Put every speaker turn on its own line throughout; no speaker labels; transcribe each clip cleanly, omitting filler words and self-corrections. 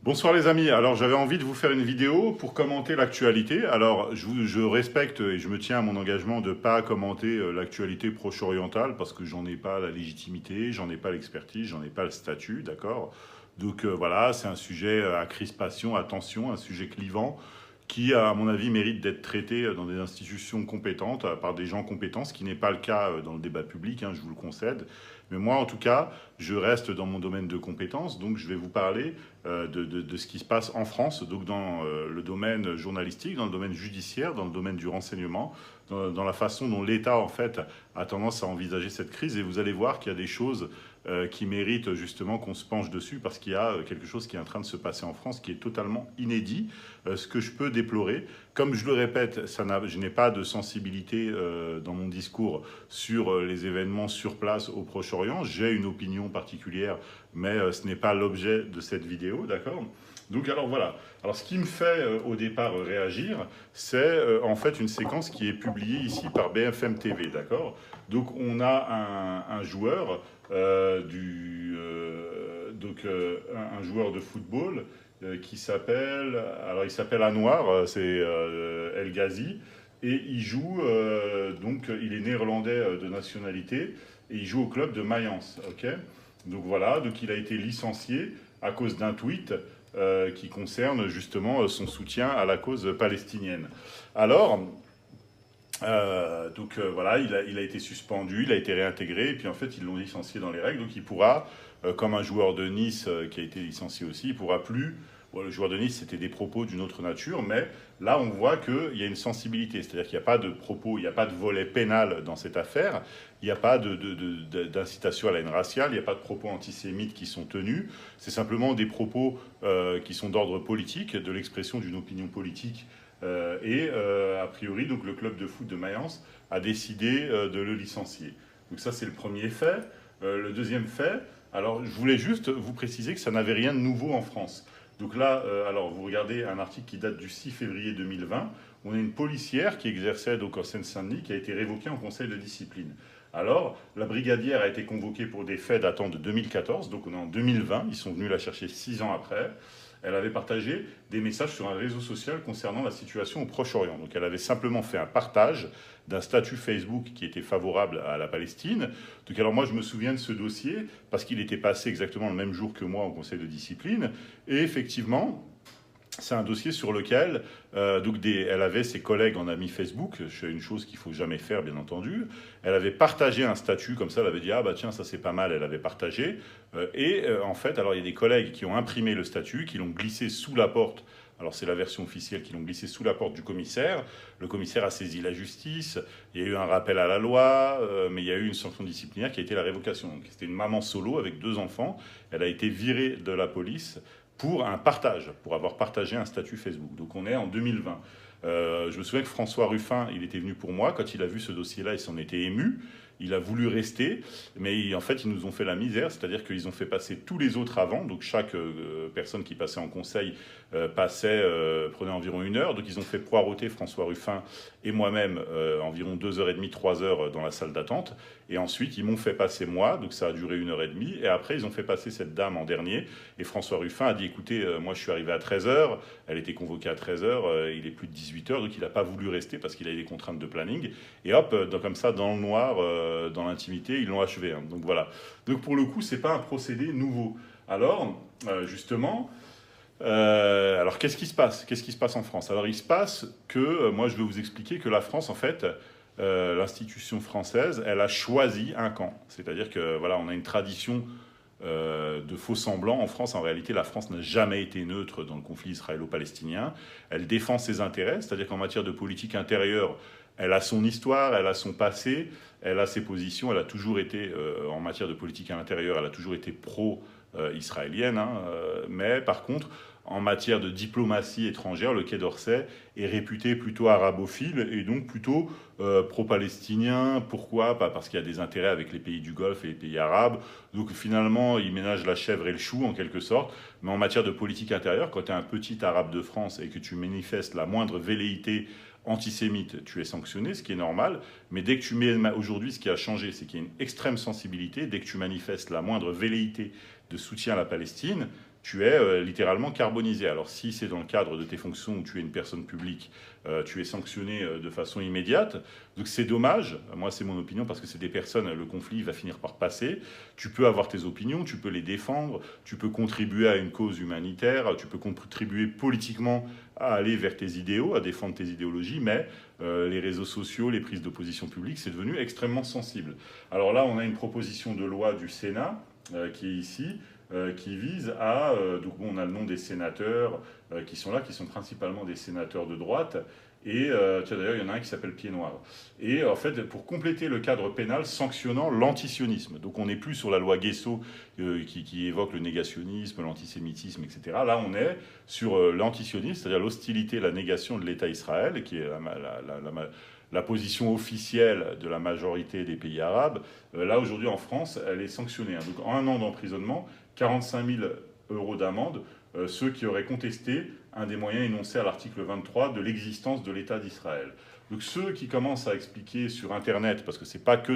Bonsoir les amis, alors j'avais envie de vous faire une vidéo pour commenter l'actualité. Alors je respecte et je me tiens à mon engagement de ne pas commenter l'actualité proche-orientale parce que j'en ai pas la légitimité, j'en ai pas l'expertise, j'en ai pas le statut, d'accord. Donc voilà, c'est un sujet à crispation, à tension, un sujet clivant qui, à mon avis, mérite d'être traité dans des institutions compétentes, par des gens compétents, ce qui n'est pas le cas dans le débat public, hein, je vous le concède. Mais moi, en tout cas, je reste dans mon domaine de compétences, donc je vais vous parler de ce qui se passe en France, donc dans le domaine journalistique, dans le domaine judiciaire, dans le domaine du renseignement, dans la façon dont l'État, en fait, a tendance à envisager cette crise. Et vous allez voir qu'il y a des choses qui méritent justement qu'on se penche dessus, parce qu'il y a quelque chose qui est en train de se passer en France qui est totalement inédit, ce que je peux déplorer. Comme je le répète, je n'ai pas de sensibilité dans mon discours sur les événements sur place au Proche-Orient. J'ai une opinion particulière, mais ce n'est pas l'objet de cette vidéo, d'accord? Donc alors voilà. Alors ce qui me fait au départ réagir, c'est en fait une séquence qui est publiée ici par BFM TV, d'accord? Donc on a un joueur un joueur de football qui s'appelle, alors il s'appelle Anwar, c'est El Ghazi, et il joue, donc il est néerlandais de nationalité, et il joue au club de Mayence, ok? Donc voilà, donc il a été licencié à cause d'un tweet qui concerne justement son soutien à la cause palestinienne. Alors, voilà, il a été suspendu, il a été réintégré, et puis en fait ils l'ont licencié dans les règles, donc il pourra, comme un joueur de Nice qui a été licencié aussi, il pourra plus. Bon, le joueur de Nice, c'était des propos d'une autre nature, mais là on voit qu'il y a une sensibilité, c'est-à-dire qu'il n'y a pas de propos, il n'y a pas de volet pénal dans cette affaire, il n'y a pas d'incitation à la haine raciale, il n'y a pas de propos antisémites qui sont tenus, c'est simplement des propos qui sont d'ordre politique, de l'expression d'une opinion politique a priori, donc, le club de foot de Mayence a décidé de le licencier. Donc ça, c'est le premier fait. Le deuxième fait, alors je voulais juste vous préciser que ça n'avait rien de nouveau en France. Donc là, alors vous regardez un article qui date du 6 février 2020. On a une policière qui exerçait donc en Seine-Saint-Denis qui a été révoquée en conseil de discipline. Alors, la brigadière a été convoquée pour des faits datant de 2014, donc on est en 2020, ils sont venus la chercher 6 ans après. Elle avait partagé des messages sur un réseau social concernant la situation au Proche-Orient. Donc elle avait simplement fait un partage d'un statut Facebook qui était favorable à la Palestine. Donc alors moi je me souviens de ce dossier parce qu'il était passé exactement le même jour que moi au conseil de discipline. Et effectivement, c'est un dossier sur lequel elle avait ses collègues en amis Facebook, c'est une chose qu'il faut jamais faire bien entendu. Elle avait partagé un statut comme ça, elle avait dit ah bah tiens ça c'est pas mal, elle avait partagé. En fait alors il y a des collègues qui ont imprimé le statut, qui l'ont glissé sous la porte. Alors c'est la version officielle qui l'ont glissé sous la porte du commissaire. Le commissaire a saisi la justice. Il y a eu un rappel à la loi, mais il y a eu une sanction disciplinaire qui a été la révocation. Donc, c'était une maman solo avec 2 enfants. Elle a été virée de la police pour un partage, pour avoir partagé un statut Facebook. Donc on est en 2020. Je me souviens que François Ruffin, il était venu pour moi, quand il a vu ce dossier-là, il s'en était ému, il a voulu rester, mais en fait ils nous ont fait la misère, c'est-à-dire qu'ils ont fait passer tous les autres avant, donc chaque personne qui passait en conseil prenait environ 1 heure, donc ils ont fait poireauter François Ruffin et moi-même environ 2h30, 3 heures dans la salle d'attente, et ensuite ils m'ont fait passer moi, donc ça a duré 1h30, et après ils ont fait passer cette dame en dernier, et François Ruffin a dit écoutez, moi je suis arrivé à 13h, elle était convoquée à 13h, il est plus de 18h, donc il n'a pas voulu rester parce qu'il a des contraintes de planning, et hop, comme ça dans le noir, dans l'intimité, ils l'ont achevé. Hein. Donc voilà. Donc pour le coup, c'est pas un procédé nouveau. Alors, justement, alors qu'est-ce qui se passe? Qu'est-ce qui se passe en France? Alors il se passe que, moi je vais vous expliquer que la France, en fait, l'institution française, elle a choisi un camp. C'est-à-dire que voilà, on a une tradition de faux semblants. En France, en réalité, la France n'a jamais été neutre dans le conflit israélo-palestinien. Elle défend ses intérêts, c'est-à-dire qu'en matière de politique intérieure, elle a son histoire, elle a son passé, elle a ses positions, elle a toujours été, en matière de politique intérieure, elle a toujours été pro-israélienne, hein, mais par contre, en matière de diplomatie étrangère, le Quai d'Orsay est réputé plutôt arabophile et donc plutôt pro-palestinien. Pourquoi? Pas parce qu'il y a des intérêts avec les pays du Golfe et les pays arabes. Donc finalement, il ménage la chèvre et le chou en quelque sorte. Mais en matière de politique intérieure, quand tu es un petit arabe de France et que tu manifestes la moindre velléité antisémite, tu es sanctionné, ce qui est normal. Mais dès que tu mets aujourd'hui, ce qui a changé, c'est qu'il y a une extrême sensibilité. Dès que tu manifestes la moindre velléité de soutien à la Palestine, tu es littéralement carbonisé. Alors si c'est dans le cadre de tes fonctions où tu es une personne publique, tu es sanctionné de façon immédiate. Donc c'est dommage, moi c'est mon opinion, parce que c'est des personnes, le conflit va finir par passer. Tu peux avoir tes opinions, tu peux les défendre, tu peux contribuer à une cause humanitaire, tu peux contribuer politiquement à aller vers tes idéaux, à défendre tes idéologies, mais les réseaux sociaux, les prises d'opposition publique, c'est devenu extrêmement sensible. Alors là, on a une proposition de loi du Sénat qui est ici, qui vise à... donc bon, on a le nom des sénateurs qui sont là, qui sont principalement des sénateurs de droite. Et tiens, d'ailleurs, il y en a un qui s'appelle Pied Noir. Et en fait, pour compléter le cadre pénal sanctionnant l'antisionisme. Donc on n'est plus sur la loi Guesso qui évoque le négationnisme, l'antisémitisme, etc. Là, on est sur l'antisionisme, c'est-à-dire l'hostilité, la négation de l'État Israël, qui est la position officielle de la majorité des pays arabes. Là, aujourd'hui, en France, elle est sanctionnée. Donc en 1 an d'emprisonnement, 45 000 euros d'amende, ceux qui auraient contesté un des moyens énoncés à l'article 23 de l'existence de l'État d'Israël. Donc ceux qui commencent à expliquer sur Internet, parce que c'est pas que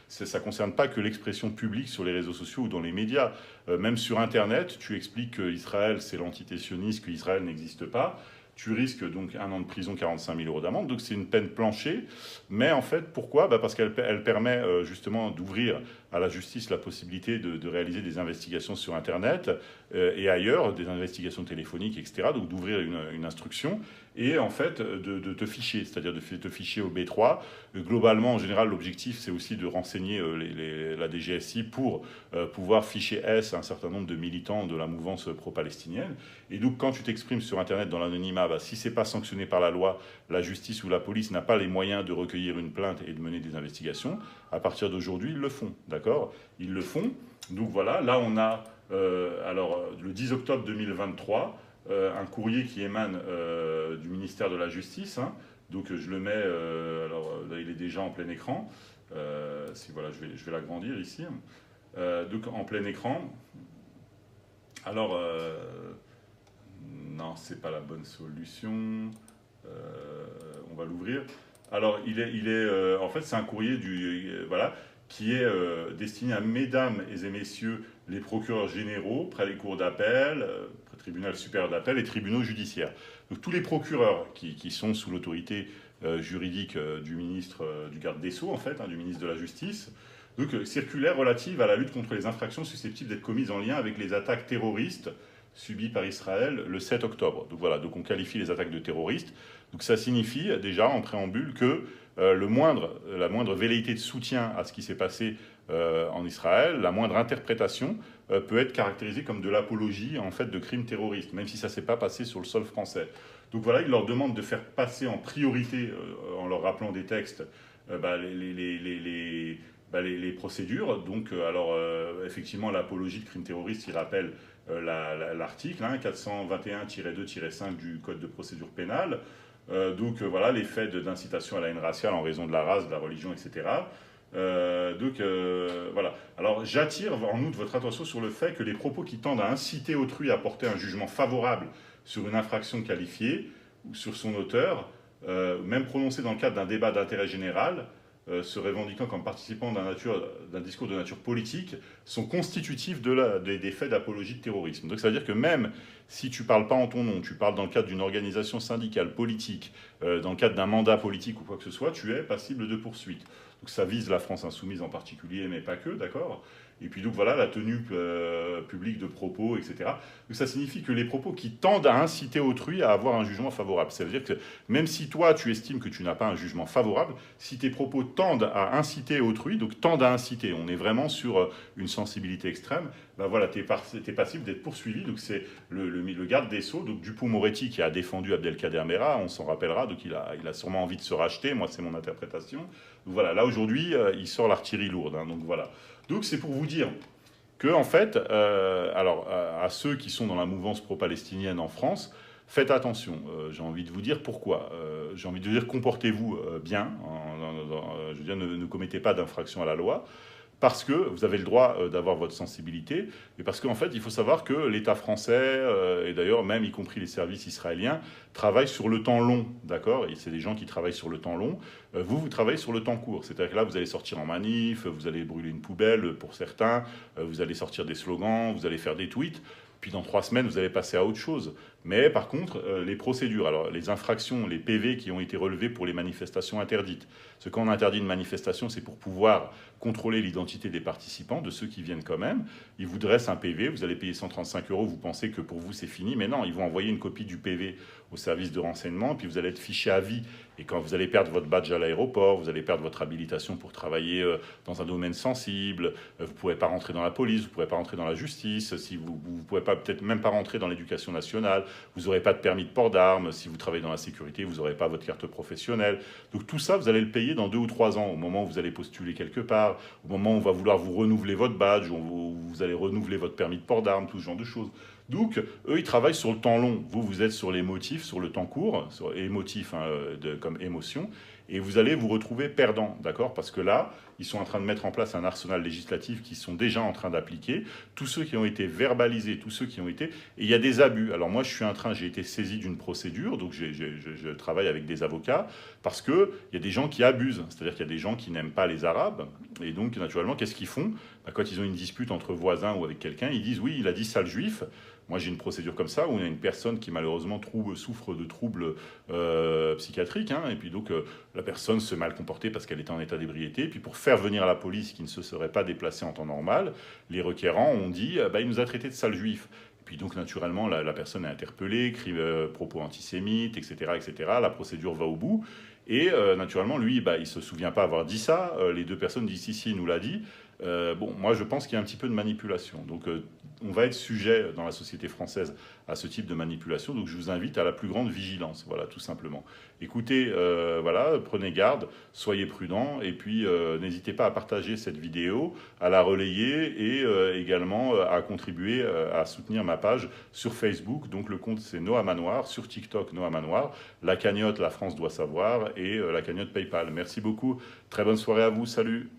ça concerne pas que l'expression publique sur les réseaux sociaux ou dans les médias, même sur Internet, tu expliques qu'Israël c'est l'entité sioniste, qu'Israël n'existe pas. Tu risques donc 1 an de prison, 45 000 euros d'amende. Donc c'est une peine plancher. Mais en fait, pourquoi ? Parce qu'elle permet justement d'ouvrir à la justice la possibilité de réaliser des investigations sur Internet et ailleurs, des investigations téléphoniques, etc. Donc d'ouvrir une instruction et en fait de te ficher, c'est-à-dire de te ficher au B3. Globalement, en général, l'objectif, c'est aussi de renseigner la DGSI pour pouvoir ficher S un certain nombre de militants de la mouvance pro-palestinienne. Et donc, quand tu t'exprimes sur Internet dans l'anonymat, si ce n'est pas sanctionné par la loi, la justice ou la police n'a pas les moyens de recueillir une plainte et de mener des investigations. À partir d'aujourd'hui, ils le font, d'accord ? Ils le font. Donc voilà, là on a, le 10 octobre 2023, un courrier qui émane du ministère de la Justice. Hein. Donc je le mets, là il est déjà en plein écran. Voilà, je vais l'agrandir ici. Donc en plein écran. Alors, non, c'est pas la bonne solution. On va l'ouvrir. Alors, en fait, c'est un courrier qui est destiné à mesdames et messieurs les procureurs généraux près des cours d'appel, tribunal supérieur d'appel et tribunaux judiciaires. Donc, tous les procureurs qui sont sous l'autorité juridique du ministre du garde des Sceaux, en fait, du ministre de la Justice. Donc, circulaire relative à la lutte contre les infractions susceptibles d'être commises en lien avec les attaques terroristes subies par Israël le 7 octobre. Donc voilà, donc on qualifie les attaques de terroristes. Donc ça signifie déjà en préambule que la moindre velléité de soutien à ce qui s'est passé en Israël, la moindre interprétation peut être caractérisée comme de l'apologie en fait de crimes terroristes, même si ça ne s'est pas passé sur le sol français. Donc voilà, il leur demande de faire passer en priorité, en leur rappelant des textes, les procédures. Donc, effectivement, l'apologie de crimes terroristes, il rappelle l'article 421-2-5 du Code de procédure pénale. Voilà, les faits d'incitation à la haine raciale en raison de la race, de la religion, etc. Voilà. Alors, j'attire en outre votre attention sur le fait que les propos qui tendent à inciter autrui à porter un jugement favorable sur une infraction qualifiée ou sur son auteur, même prononcés dans le cadre d'un débat d'intérêt général, se revendiquant comme participant d'un discours de nature politique, sont constitutifs des faits d'apologie de terrorisme. Donc ça veut dire que même si tu ne parles pas en ton nom, tu parles dans le cadre d'une organisation syndicale politique, dans le cadre d'un mandat politique ou quoi que ce soit, tu es passible de poursuite. Donc ça vise la France insoumise en particulier, mais pas que, d'accord ? Et puis donc voilà, la tenue publique de propos, etc. Donc ça signifie que les propos qui tendent à inciter autrui à avoir un jugement favorable. Ça veut dire que même si toi, tu estimes que tu n'as pas un jugement favorable, si tes propos tendent à inciter autrui, donc tendent à inciter, on est vraiment sur une sensibilité extrême, ben voilà, t'es passible d'être poursuivi. Donc c'est le garde des Sceaux, donc Dupond-Moretti, qui a défendu Abdelkader Merah, on s'en rappellera, donc il a sûrement envie de se racheter, moi c'est mon interprétation. Donc voilà, là aujourd'hui, il sort l'artillerie lourde, hein, donc voilà. Donc c'est pour vous dire que, en fait, à ceux qui sont dans la mouvance pro-palestinienne en France, faites attention. J'ai envie de vous dire pourquoi. J'ai envie de vous dire comportez-vous bien. Je veux dire, ne commettez pas d'infraction à la loi. Parce que vous avez le droit d'avoir votre sensibilité, mais parce qu'en fait, il faut savoir que l'État français, et d'ailleurs même y compris les services israéliens, travaillent sur le temps long, d'accord ? Et c'est des gens qui travaillent sur le temps long. Vous travaillez sur le temps court. C'est-à-dire que là, vous allez sortir en manif, vous allez brûler une poubelle pour certains, vous allez sortir des slogans, vous allez faire des tweets. Puis dans 3 semaines, vous allez passer à autre chose. Mais par contre, les procédures, alors les infractions, les PV qui ont été relevés pour les manifestations interdites. Parce que quand on interdit une manifestation, c'est pour pouvoir contrôler l'identité des participants, de ceux qui viennent quand même. Ils vous dressent un PV, vous allez payer 135 €, vous pensez que pour vous c'est fini, mais non, ils vont envoyer une copie du PV au service de renseignement, puis vous allez être fiché à vie. Et quand vous allez perdre votre badge à l'aéroport, vous allez perdre votre habilitation pour travailler dans un domaine sensible, vous ne pourrez pas rentrer dans la police, vous ne pourrez pas rentrer dans la justice, si vous ne pourrez pas peut-être même pas rentrer dans l'éducation nationale, vous n'aurez pas de permis de port d'armes, si vous travaillez dans la sécurité, vous n'aurez pas votre carte professionnelle. Donc tout ça, vous allez le payer dans 2 ou 3 ans, au moment où vous allez postuler quelque part, au moment où on va vouloir vous renouveler votre badge, où vous allez renouveler votre permis de port d'armes, tout ce genre de choses. Donc, eux, ils travaillent sur le temps long. Vous, vous êtes sur les motifs, sur le temps court, sur émotif, hein, comme émotion, et vous allez vous retrouver perdant, d'accord? Parce que là, ils sont en train de mettre en place un arsenal législatif qu'ils sont déjà en train d'appliquer. Tous ceux qui ont été verbalisés, tous ceux qui ont été... Et il y a des abus. Alors moi, j'ai été saisi d'une procédure, donc je travaille avec des avocats, parce qu'il y a des gens qui abusent. C'est-à-dire qu'il y a des gens qui n'aiment pas les Arabes, et donc, naturellement, qu'est-ce qu'ils font? Quand ils ont une dispute entre voisins ou avec quelqu'un, ils disent « oui, il a dit sale juif ». Moi, j'ai une procédure comme ça, où il y a une personne qui, malheureusement, souffre de troubles psychiatriques. Hein, et puis, donc, la personne se mal comportée parce qu'elle était en état d'ébriété. Puis, pour faire venir la police qui ne se serait pas déplacée en temps normal, les requérants ont dit il nous a traité de sale juif. Et puis, donc, naturellement, la personne est interpellée, crie propos antisémites, etc., etc. La procédure va au bout. Et naturellement, lui, il ne se souvient pas avoir dit ça. Les 2 personnes disent si, il nous l'a dit. Bon, moi, je pense qu'il y a un petit peu de manipulation. Donc, on va être sujet dans la société française à ce type de manipulation. Donc, je vous invite à la plus grande vigilance. Voilà, tout simplement. Écoutez, voilà, prenez garde, soyez prudents. Et puis, n'hésitez pas à partager cette vidéo, à la relayer et également à contribuer à soutenir ma page sur Facebook. Donc, le compte, c'est Noah Manoir. Sur TikTok, Noah Manoir. La cagnotte, la France doit savoir. Et la cagnotte PayPal. Merci beaucoup. Très bonne soirée à vous. Salut.